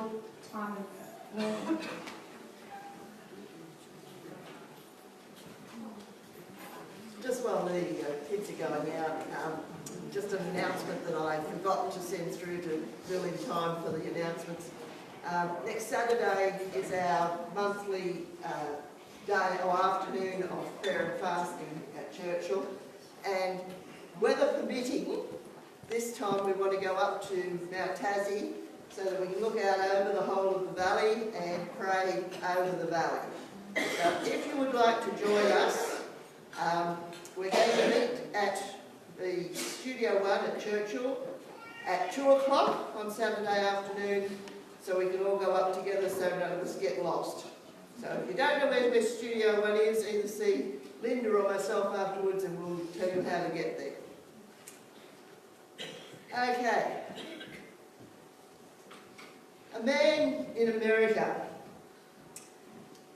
more time learning. Just while the kids are going out, just an announcement that I forgot to send through to Bill in time for the announcements. Next Saturday is our monthly day or afternoon of prayer and fasting at Churchill, and weather permitting, this time we want to go up to Mount Tassie so that we can look out over the whole of the valley and pray over the valley. So if you would like to join us, we're going to meet at the Studio 1 at Churchill at 2 o'clock on Saturday afternoon, so we can all go up together so none of us get lost. So if you don't know where Studio 1 is, either see Linda or myself afterwards and we'll tell you how to get there. Okay. A man in America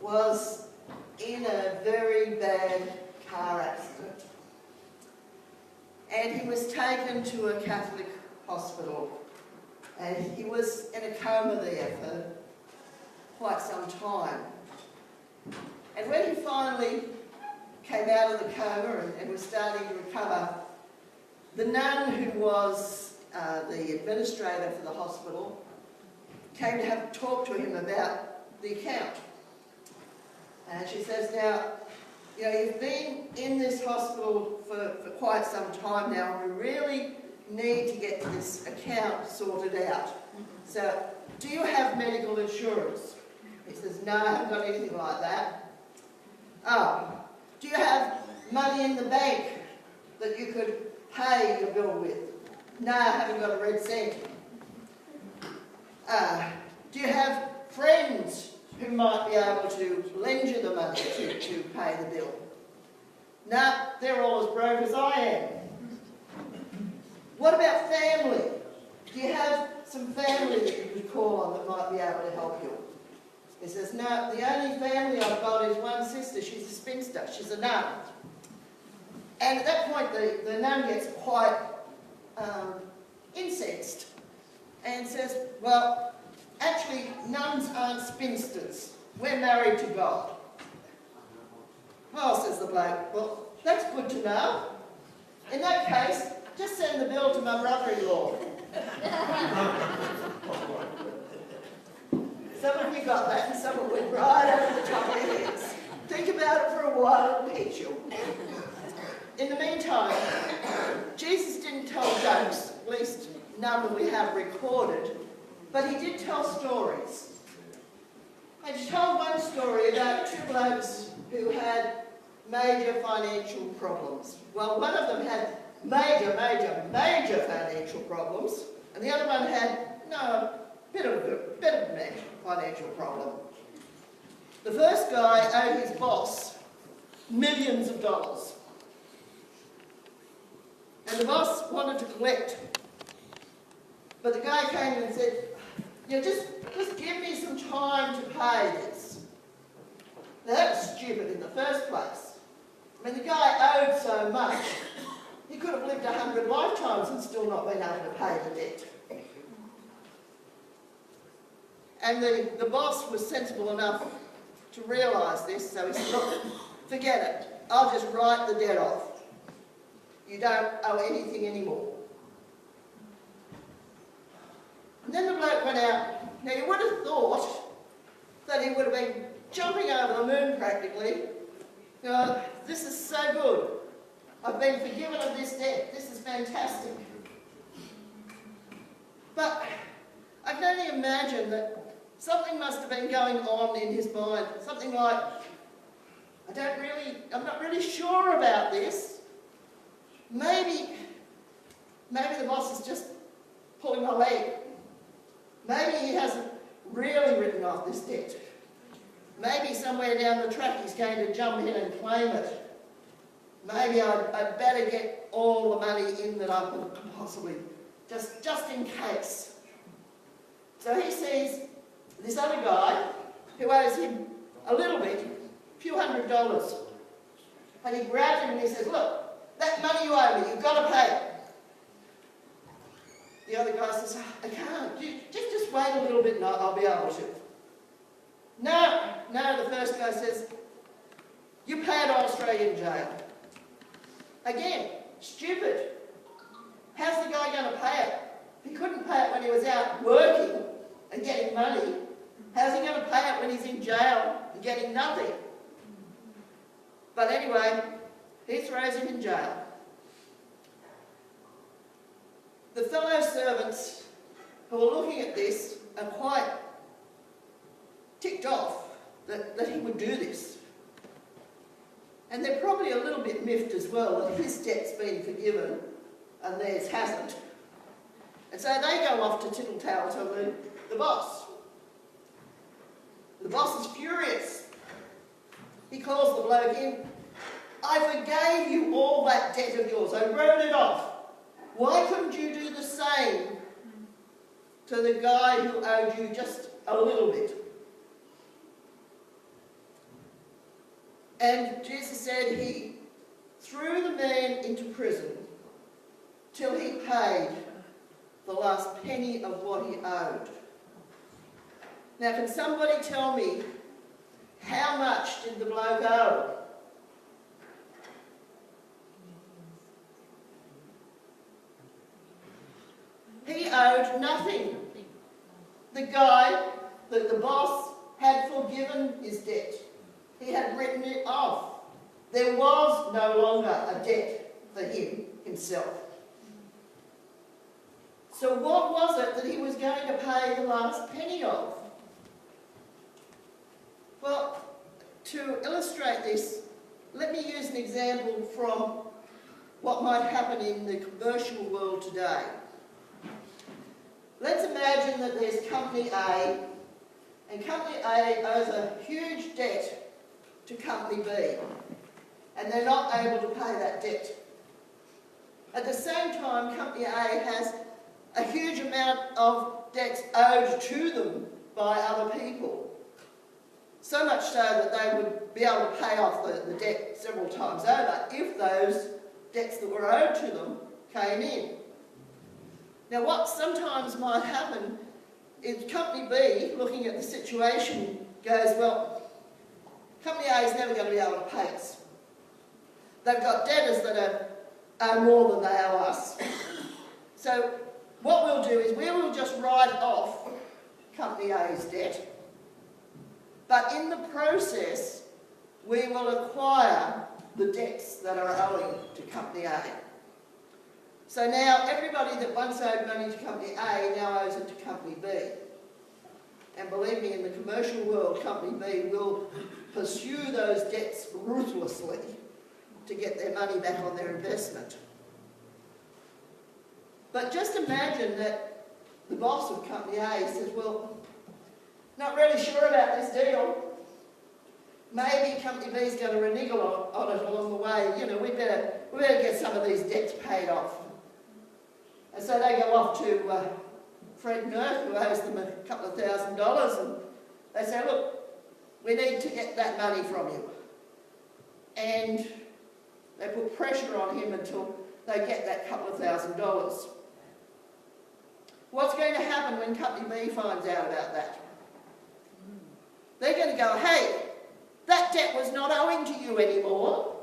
was in a very bad car accident, and he was taken to a Catholic hospital, and he was in a coma there for quite some time. And when he finally came out of the coma and was starting to recover, the nun who was the administrator for the hospital came to have a talk to him about the account. And she says, now, you know, you've been in this hospital for quite some time now, and we really need to get this account sorted out. So, do you have medical insurance? He says, no, I haven't got anything like that. Oh, do you have money in the bank that you could pay your bill with? No, I haven't got a red cent. Do you have friends who might be able to lend you the money to pay the bill? No, they're all as broke as I am. What about family? Do you have some family that you could call on that might be able to help you? He says, no, the only family I've got is one sister. She's a spinster. She's a nun. And at that point, the nun gets quite incensed and says, well, actually, nuns aren't spinsters. We're married to God. Well, says the bloke, well, that's good to know. In that case, just send the bill to my brother-in-law. Some of you got that, and some of it went right over the top of your heads. Think about it for a while, it'll hit you. In the meantime, Jesus didn't tell jokes, at least none that we have recorded, but he did tell stories. And he told one story about two blokes who had major financial problems. Well, one of them had major financial problems, and the other one had, a bit of a financial problem. The first guy owed his boss millions of dollars. And the boss wanted to collect. But the guy came in and said, just give me some time to pay this. Now that was stupid in the first place. I mean, the guy owed so much, he could have lived 100 lifetimes and still not been able to pay the debt. And the boss was sensible enough to realise this, so he said, look, forget it. I'll just write the debt off. You don't owe anything anymore. And then the bloke went out. Now, you would have thought that he would have been jumping over the moon practically. This is so good. I've been forgiven of this debt. This is fantastic. But I can only imagine that something must have been going on in his mind. Something like, I'm not really sure about this. Maybe the boss is just pulling my leg. Maybe he hasn't really written off this debt. Maybe somewhere down the track he's going to jump in and claim it. Maybe I'd better get all the money in that I could possibly, just in case. So he sees this other guy who owes him a little bit, a few $100s. And he grabs him and he says, look, that money you owe me, you've got to pay it. the other guy says, "I can't. Just wait a little bit and I'll be able to." No, the first guy says, "You pay it or I'll throw you in jail." Again, stupid. How's the guy going to pay it? He couldn't pay it when he was out working and getting money. How's he going to pay it when he's in jail and getting nothing? But anyway, he throws him in jail. The fellow servants who are looking at this are quite ticked off that he would do this. And they're probably a little bit miffed as well that his debt's been forgiven and theirs hasn't. And so they go off to tittle-tattle to the boss. The boss is furious. He calls the bloke in. "I forgave you all that debt of yours. I wrote it off. Why couldn't you do the same to the guy who owed you just a little bit?" And Jesus said he threw the man into prison till he paid the last penny of what he owed. Now, can somebody tell me how much did the bloke owe? He owed nothing. The guy, the boss, had forgiven his debt. He had written it off. There was no longer a debt for him himself. So what was it that he was going to pay the last penny of? Well, to illustrate this, let me use an example from what might happen in the commercial world today. Let's imagine that there's Company A, and Company A owes a huge debt to Company B, and they're not able to pay that debt. At the same time, Company A has a huge amount of debts owed to them by other people. So much so that they would be able to pay off the debt several times over if those debts that were owed to them came in. Now, what sometimes might happen is Company B, looking at the situation, goes, "Well, Company A is never going to be able to pay us. They've got debtors that owe more than they owe us. So what we'll do is we will just write off Company A's debt, but in the process we will acquire the debts that are owing to Company A. So now everybody that once owed money to Company A now owes it to Company B. And believe me, in the commercial world, Company B will pursue those debts ruthlessly to get their money back on their investment. But just imagine that the boss of Company A says, "Well, not really sure about this deal. Maybe Company B is going to renege on it along the way. You know, we better get some of these debts paid off." And so they go off to Fred Merck, who owes them a couple of $1,000, and they say, "Look, we need to get that money from you." And they put pressure on him until they get that couple of $1,000. What's going to happen when Company B finds out about that? They're going to go, "Hey, that debt was not owing to you anymore.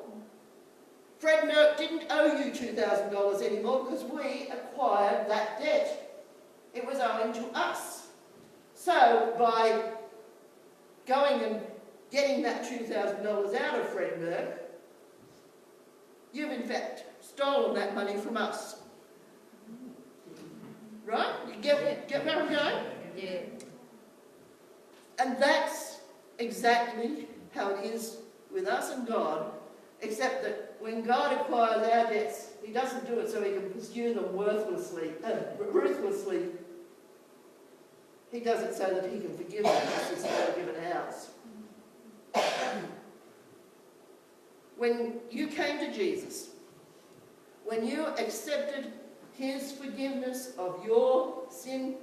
Fred Merck didn't owe you $2,000 anymore because we acquired that debt. It was owing to us. So by going and getting that $2,000 out of Fred Merck, you've in fact stolen that money from us." Right? You get where I'm going? Yeah. And that's exactly how it is with us and God, except that when God acquires our debts, he doesn't do it so he can pursue them ruthlessly. He does it so that he can forgive them just as they've forgiven ours. When you came to Jesus, when you accepted his forgiveness of your sin,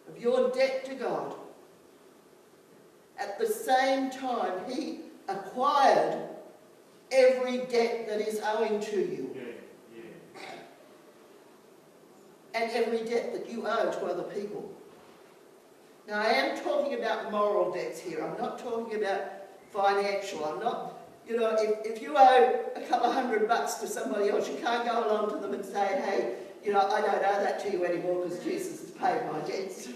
of your debt to God, at the same time he acquired every debt that is owing to you. and every debt that you owe to other people. Now, I am talking about moral debts here. I'm not talking about financial. I'm not, if you owe a couple of $100 to somebody else, you can't go along to them and say, hey, I don't owe that to you anymore because Jesus has paid my debts.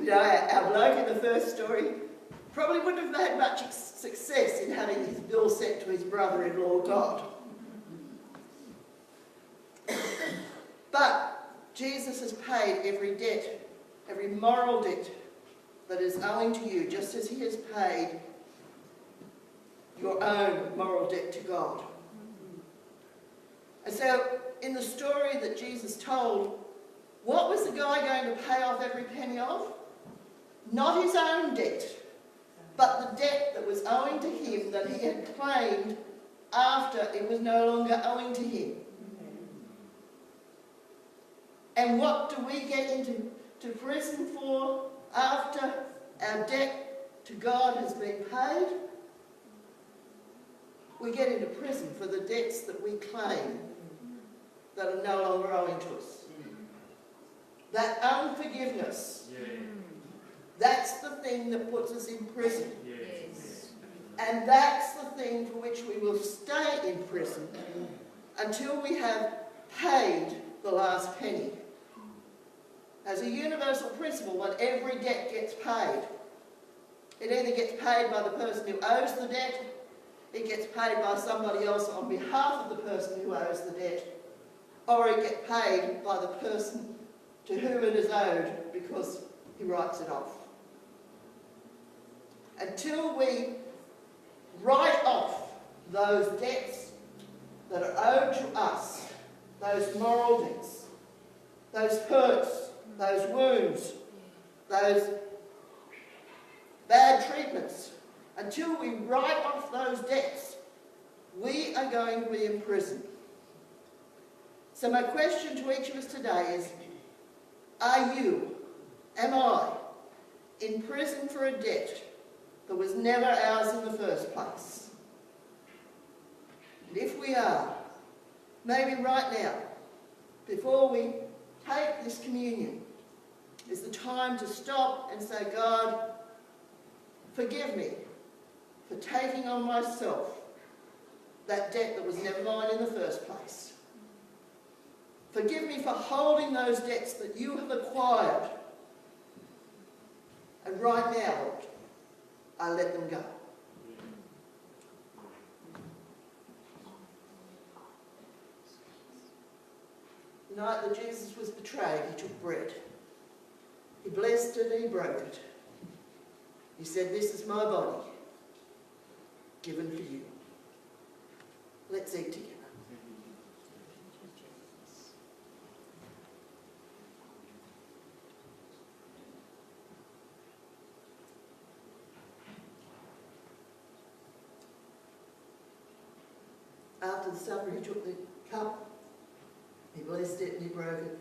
Our bloke in the first story probably wouldn't have had much success in having his bill sent to his brother-in-law, God. But Jesus has paid every debt, every moral debt that is owing to you, just as he has paid your own moral debt to God. And so, in the story that Jesus told, what was the guy going to pay off every penny of? Not his own debt, but the debt that was owing to him that he had claimed after it was no longer owing to him. And what do we get into prison for after our debt to God has been paid? We get into prison for the debts that we claim that are no longer owing to us. That unforgiveness, that's the thing that puts us in prison. And that's the thing for which we will stay in prison until we have paid the last penny. As a universal principle, when every debt gets paid, it either gets paid by the person who owes the debt, it gets paid by somebody else on behalf of the person who owes the debt, or it gets paid by the person to whom it is owed because he writes it off. Until we write off those debts that are owed to us, those moral debts, those hurts, those wounds, those bad treatments, until we write off those debts, we are going to be in prison. So my question to each of us today is, are you, am I, in prison for a debt that was never ours in the first place? And if we are, maybe right now, before we take this communion, is the time to stop and say, God, forgive me for taking on myself that debt that was never mine in the first place. Forgive me for holding those debts that you have acquired. And right now, Lord, I let them go. The night that Jesus was betrayed, he took bread. He blessed it and he broke it. He said, this is my body, given for you. Let's eat together. After the supper, he took the cup, he blessed it and he broke it.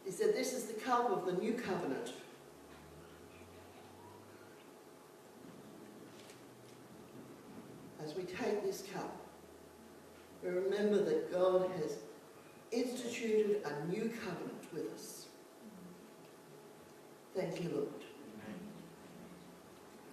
He said, this is the cup of the new covenant. As we take this cup, we remember that God has instituted a new covenant with us. Thank you, Lord.